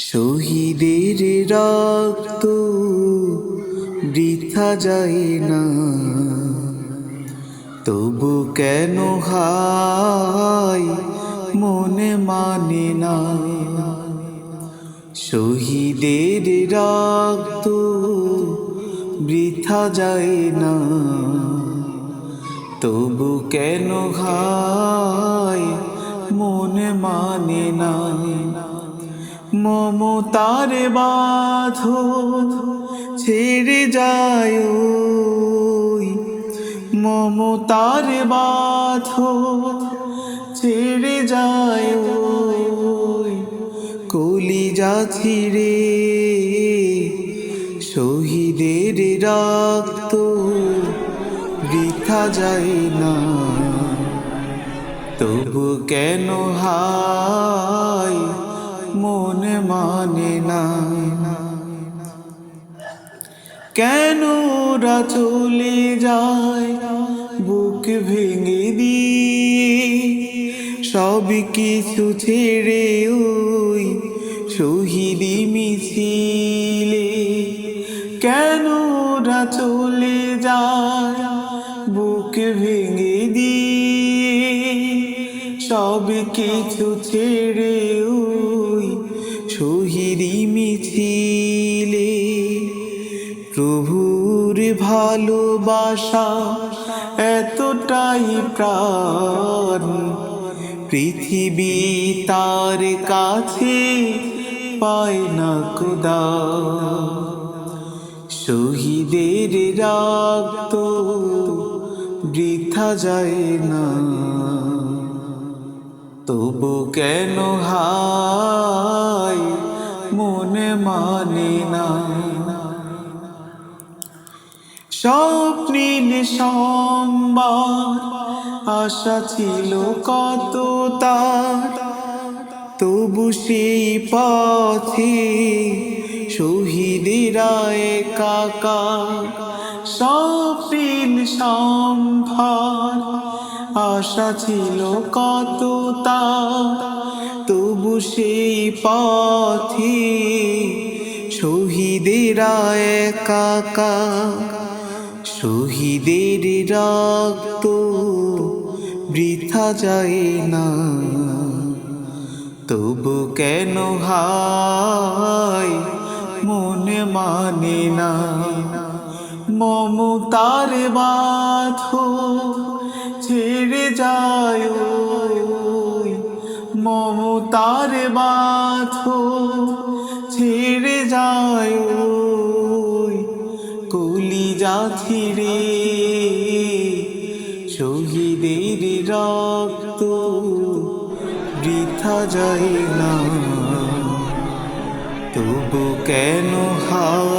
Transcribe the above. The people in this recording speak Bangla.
শহীদের রক্ত বৃথা যায় না, তবু কেন হায় মনে মানে না। শহীদের রক্ত বৃথা যায় না, তবু কেন হায় মনে মানে না। মমতার বাঁধন ছেড়ে যায়, মমতার বাঁধন ছেড়ে যায়, কলিজা ছিঁড়ে শহীদের রক্ত বৃথা যায় না, তবু কেন হায় মনে মানে না। কেন ওরা চলে যায় বুক ভেঙে দিয়ে, সব কিছু ছেড়ে ওই শহীদি মিছিলে। কেন ওরা চলে যায় বুক ভেঙে দিয়ে, সব কিছু ছেড়ে ওই শহীদি মিছিলে। প্রভুর ভালোবাসা এতটাই প্রাণ, পৃথিবী তার কাছে পায় না খোদা। শহীদের রক্ত বৃথা যায় না, তবু কেন হায় মনে মানে না। স্বপ্নিল সম্বার আশা ছিল কত তার, তবু সেই পথে শহীদেরা একাকার। স্বপ্নিল সম্ভার আশা ছিল কত তার, তবু সেই পথে শহীদেরা একাকার। শহীদের রক্ত বৃথা যায় না, তবু কেন হায় মনে মানে না। মমতার বাঁধন ছেড়ে যায়, মমতার বাঁধন ছেড়ে যায়, কলিজা ছিঁড়ে শহীদের রক্ত বৃথা যায় না, তবু কেন হায়